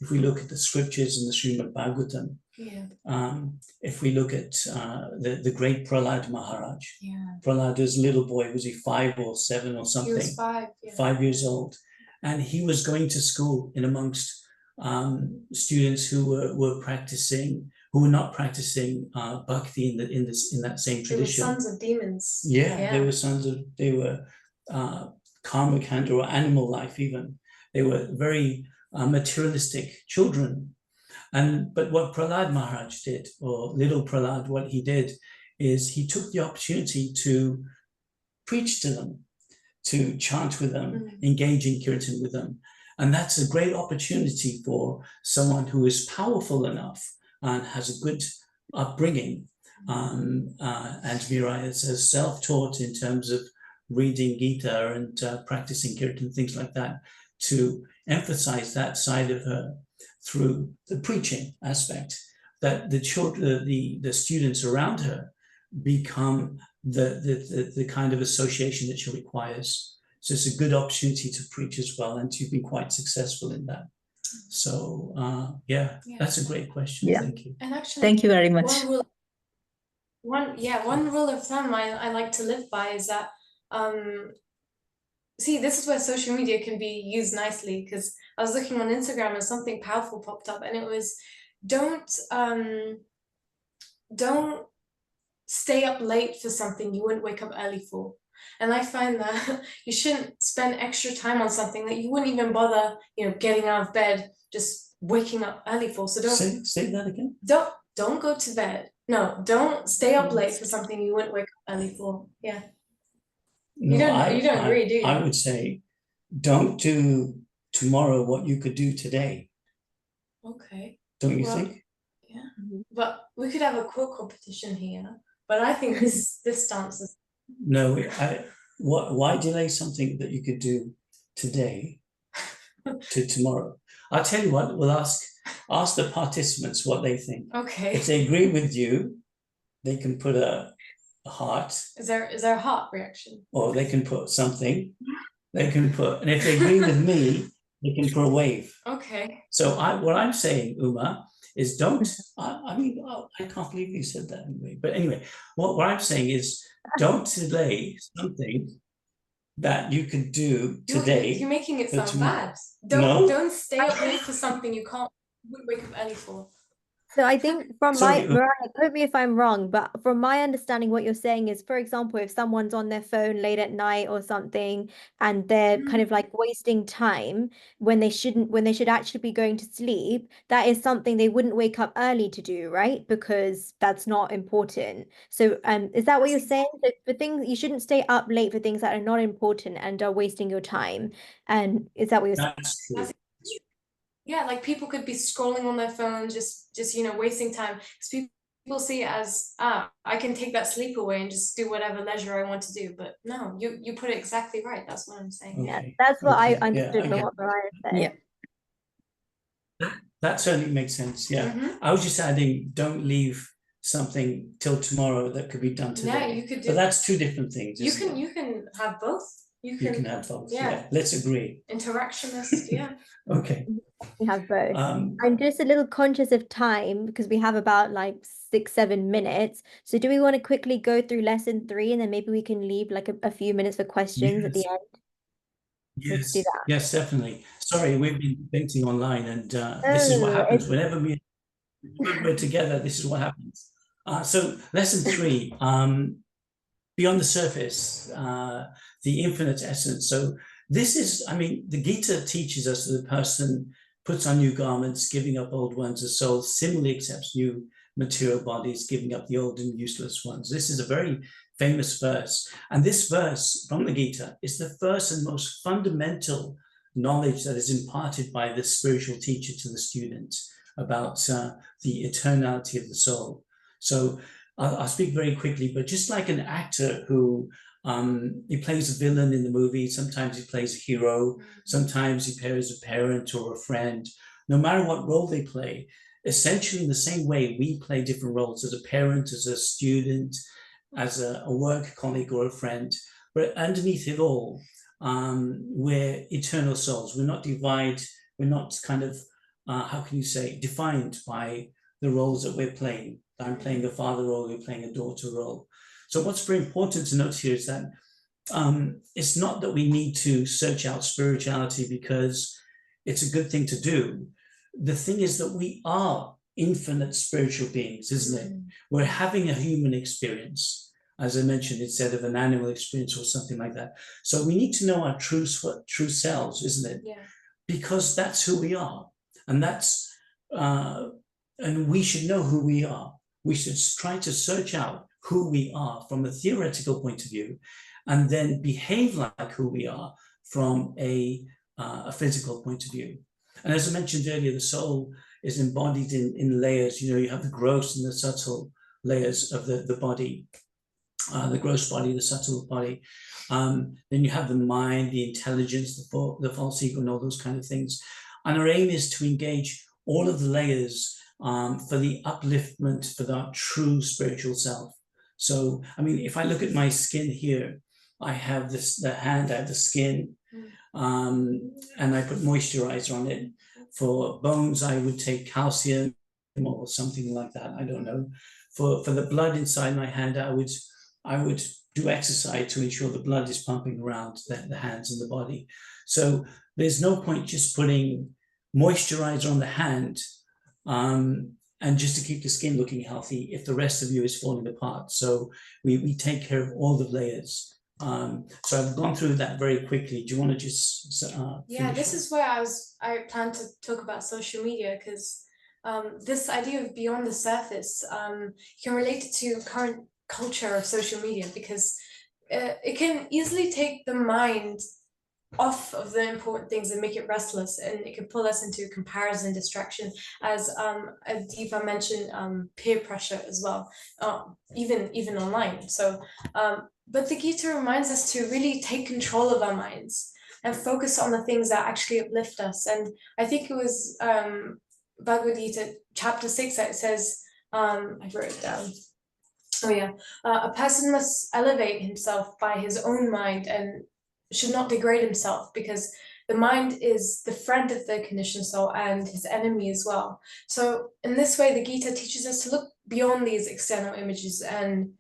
if we look at the scriptures in the Srimad Bhagavatam, if we look at the great Prahlad Maharaj, Prahlad was a little boy, was he 5 or 7 or something? He was 5, yeah. 5 years old, and he was going to school in amongst students who were practicing, who were not practicing bhakti in that same tradition. They were sons of demons. Yeah, they were karma kanda, or animal life even. They were very materialistic children. But what Prahlad Maharaj did, or little Prahlad, what he did is he took the opportunity to preach to them, to chant with them, engage in kirtan with them. And that's a great opportunity for someone who is powerful enough and has a good upbringing. And Miraya says self-taught in terms of reading Gita and practicing kirtan, things like that, to emphasize that side of her through the preaching aspect, that the children, the students around her become the kind of association that she requires. So it's a good opportunity to preach as well, and you've been quite successful in that. So that's a great question. Yeah. Thank you. And actually, Thank you very much. One rule of thumb I like to live by is that see, this is where social media can be used nicely, because I was looking on Instagram and something powerful popped up, and it was don't stay up late for something you wouldn't wake up early for. And I find that you shouldn't spend extra time on something that you wouldn't even bother, you know, getting out of bed, just waking up early for. So don't say that again. Don't go to bed. No, don't stay up late for something you wouldn't wake up early for. Yeah. No, you don't agree, do you? I would say, don't do tomorrow what you could do today. Okay. Don't you think? Yeah. But we could have a quote competition here. But I think this stance is. No, why delay something that you could do today to tomorrow? I'll tell you what, we'll ask the participants what they think. Okay. If they agree with you, they can put a heart. Is there a heart reaction? Or they can put something. They can put, and if they agree with me, they can put a wave. Okay. So what I'm saying, Uma, is don't. I can't believe you said that anyway. But anyway, what I'm saying is don't delay something that you could do today. You're making it sound bad. Don't stay up late for something you wouldn't wake up early for. So I think from Mariah, correct me if I'm wrong, but from my understanding, what you're saying is, for example, if someone's on their phone late at night or something, and they're kind of like wasting time when they should actually be going to sleep, that is something they wouldn't wake up early to do, right? Because that's not important. So is that what you're saying? That for things, you shouldn't stay up late for things that are not important and are wasting your time. And is that what you're saying? That's true. yeah, like people could be scrolling on their phones, just you know, wasting time. Because people see it as, I can take that sleep away and just do whatever leisure I want to do. But no, you put it exactly right. That's what I'm saying. Yeah, Okay. that's what I Okay. Yeah, understood I from get what Mariah said. Yeah. that certainly makes sense. Yeah. Mhm. I was just adding, don't leave something till tomorrow that could be done Yeah, today. you could But do. that's two different things, You isn't can it? you can have both. You You can can, have both. yeah. Yeah. Let's agree. Interactionist. Yeah. Okay. We have both. Um, I'm just a little conscious of time because we have about like 6-7 minutes. So do we want to quickly go through lesson 3 and then maybe we can leave like a few minutes for questions at the yes. end? Let's do Yes. that. Yes, definitely. Sorry, we've been debating online, and this is what Oh, happens whenever we're together. This is what happens. So lesson 3. Beyond the surface, the infinite essence. So this is, I mean, the Gita teaches us that the person puts on new garments, giving up old ones. The soul similarly accepts new material bodies, giving up the old and useless ones. This is a very famous verse. And this verse from the Gita is the first and most fundamental knowledge that is imparted by the spiritual teacher to the student about the eternality of the soul. So I'll speak very quickly, but just like an actor who he plays a villain in the movie, sometimes he plays a hero, sometimes he plays a parent or a friend. No matter what role they play, essentially in the same way we play different roles as a parent, as a student, as a work colleague or a friend. But underneath it all, we're eternal souls. We're not divided. We're not kind of, how can you say, defined by the roles that we're playing. I'm playing a father role, you're playing a daughter role. So what's very important to note here is that it's not that we need to search out spirituality because it's a good thing to do. The thing is that we are infinite spiritual beings, isn't it? We're having a human experience, as I mentioned, instead of an animal experience or something like that. So we need to know our true selves, isn't it? Yeah. Because that's who we are, and and we should know who we are. We should try to search out who we are from a theoretical point of view, and then behave like who we are from a physical point of view. And as I mentioned earlier, the soul is embodied in layers. You know, you have the gross and the subtle layers of the body, the gross body, the subtle body. Then you have the mind, the intelligence, the false ego, and all those kind of things. And our aim is to engage all of the layers for the upliftment for that true spiritual self. So, I mean, if I look at my skin here, I have the hand, I have the skin, and I put moisturizer on it. For bones, I would take calcium or something like that. I don't know. For the blood inside my hand, I would do exercise to ensure the blood is pumping around the hands and the body. So there's no point just putting moisturizer on the hand and just to keep the skin looking healthy if the rest of you is falling apart. So we take care of all the layers. So I've gone through that very quickly. Do you want to just Yeah, this is where I plan to talk about social media, because this idea of beyond the surface, you can relate it to current culture of social media, because it can easily take the mind off of the important things and make it restless, and it can pull us into comparison, distraction, as Deepa mentioned, peer pressure as well, even online. So but the Gita reminds us to really take control of our minds and focus on the things that actually uplift us. And I think it was Bhagavad-gita chapter 6 that says, I wrote it down. Oh yeah, a person must elevate himself by his own mind and should not degrade himself, because the mind is the friend of the conditioned soul and his enemy as well. So in this way, the Gita teaches us to look beyond these external images, and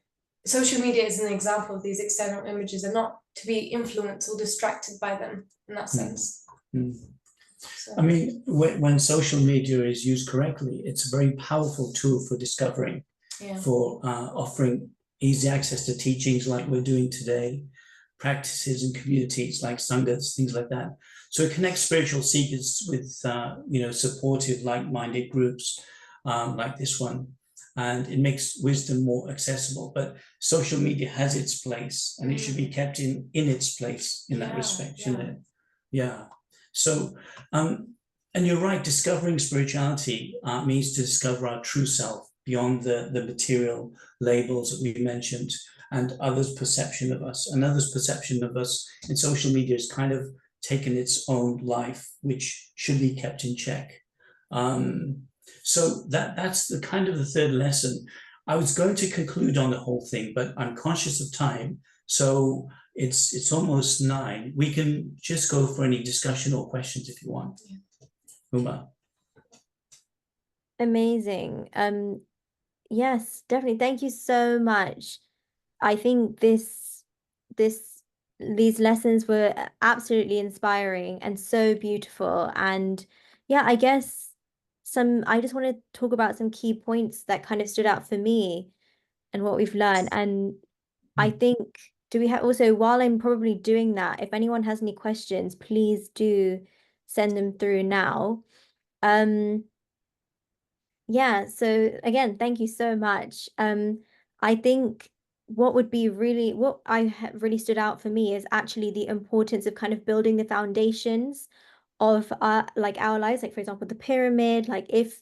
social media is an example of these external images, and not to be influenced or distracted by them in that sense. So. I mean, when social media is used correctly, it's a very powerful tool for discovering, for offering easy access to teachings like we're doing today, practices and communities like sanghas, things like that. So it connects spiritual seekers with supportive, like-minded groups like this one, and it makes wisdom more accessible. But social media has its place, and it should be kept in its place in that respect, shouldn't it? Yeah. So And you're right, discovering spirituality means to discover our true self beyond the material labels that we mentioned and others' perception of us. And others' perception of us in social media has kind of taken its own life, which should be kept in check. So that's the kind of the third lesson. I was going to conclude on the whole thing, but I'm conscious of time. So it's almost 9. We can just go for any discussion or questions if you want. Kumar. Amazing. Yes, definitely. Thank you so much. I think these lessons were absolutely inspiring and so beautiful. And yeah, I guess I just want to talk about some key points that kind of stood out for me and what we've learned. And I think, do we have also, while I'm probably doing that, if anyone has any questions, please do send them through now. Yeah, so again, thank you so much. I think what really stood out for me is actually the importance of kind of building the foundations of our lives, like for example, the pyramid, like if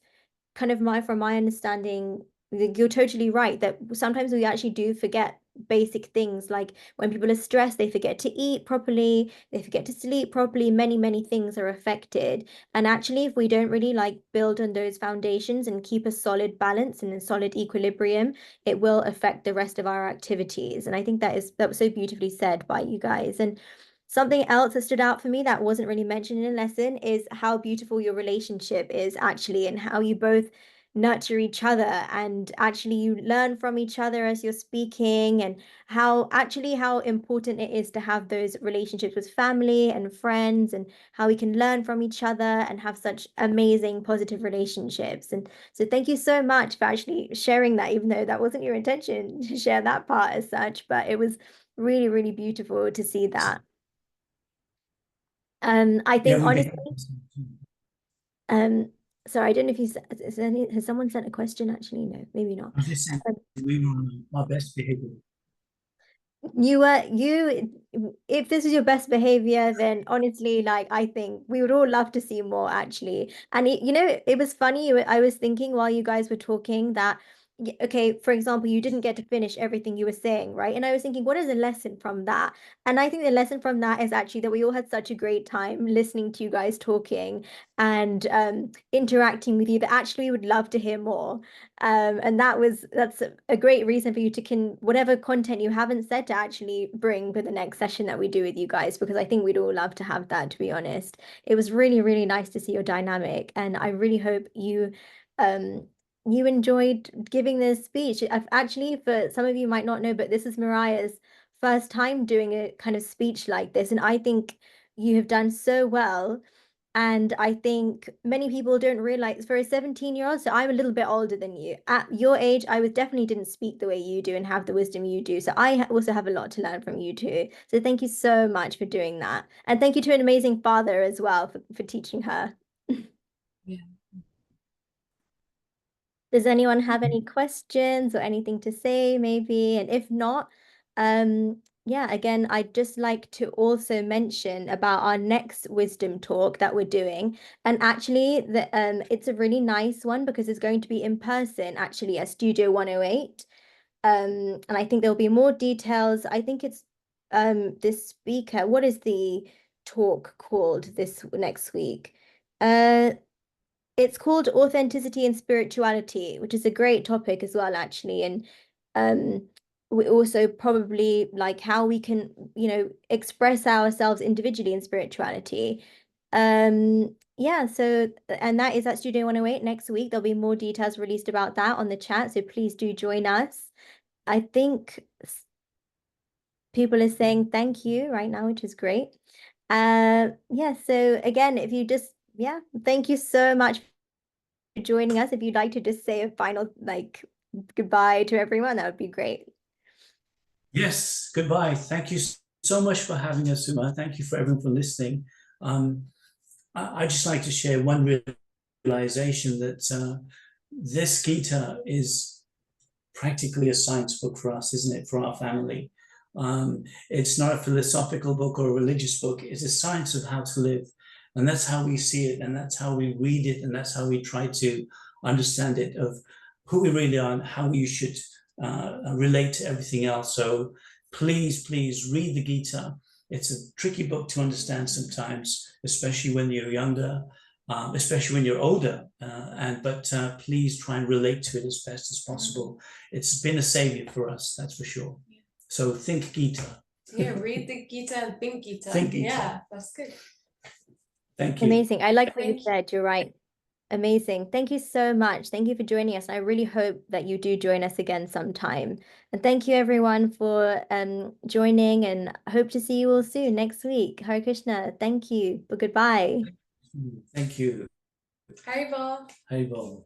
kind of from my understanding, you're totally right that sometimes we actually do forget basic things, like when people are stressed, they forget to eat properly, they forget to sleep properly, many things are affected. And actually, if we don't really like build on those foundations and keep a solid balance and a solid equilibrium, it will affect the rest of our activities. And I think that was so beautifully said by you guys. And something else that stood out for me that wasn't really mentioned in a lesson is how beautiful your relationship is actually, and how you both nurture each other, and actually you learn from each other as you're speaking, and how important it is to have those relationships with family and friends, and how we can learn from each other and have such amazing positive relationships. And so thank you so much for actually sharing that, even though that wasn't your intention to share that part as such, but it was really beautiful to see that. I think honestly, sorry, I don't know if has someone sent a question actually? No, maybe not. I was just saying, we were on our best behavior. If this is your best behavior, then honestly, like, I think we would all love to see more actually. And it was funny. I was thinking while you guys were talking that, okay, for example, you didn't get to finish everything you were saying, right? And I was thinking, what is a lesson from that? And I think the lesson from that is actually that we all had such a great time listening to you guys talking and interacting with you, that actually we would love to hear more. And that's a great reason for you to whatever content you haven't said to actually bring for the next session that we do with you guys, because I think we'd all love to have that, to be honest. It was really nice to see your dynamic, and I really hope you enjoyed giving this speech. I've actually, for some of you might not know, but this is Miraya's first time doing a kind of speech like this, and I think you have done so well. And I think many people don't realize, for a 17-year-old, so I'm a little bit older than you. At your age, I definitely didn't speak the way you do and have the wisdom you do. So I also have a lot to learn from you too. So thank you so much for doing that. And thank you to an amazing father as well for teaching her. Yeah. Does anyone have any questions or anything to say, maybe? And if not, yeah, again, I'd just like to also mention about our next wisdom talk that we're doing. And actually, it's a really nice one because it's going to be in person, actually, at Studio 108. And I think there'll be more details. I think it's this speaker. What is the talk called this next week? It's called Authenticity and Spirituality, which is a great topic as well, actually. And we also probably like how we can, express ourselves individually in spirituality. Yeah, so, and that is at Studio 108 next week. There'll be more details released about that on the chat, so please do join us. I think people are saying thank you right now, which is great. Yeah, so again, thank you so much for joining us. If you'd like to just say a final goodbye to everyone, that would be great. Yes, goodbye. Thank you so much for having us, Uma. Thank you for everyone for listening. I'd just like to share one realization that this Gita is practically a science book for us, isn't it, for our family? It's not a philosophical book or a religious book. It's a science of how to live. And that's how we see it, and that's how we read it, and that's how we try to understand it, of who we really are and how we should relate to everything else. So please, please read the Gita. It's a tricky book to understand sometimes, especially when you're younger, especially when you're older. But please try and relate to it as best as possible. It's been a savior for us, that's for sure. So think Gita. Yeah, read the Gita and think Gita. Think Gita. Yeah, that's good. Thank you. Amazing. I like what you Thank you. said. You're right. Amazing. Thank you so much. Thank you for joining us. I really hope that you do join us again sometime. And thank you everyone for joining, and hope to see you all soon next week. Hare Krishna. Thank you. But goodbye. Thank you. Haribol. Haribol.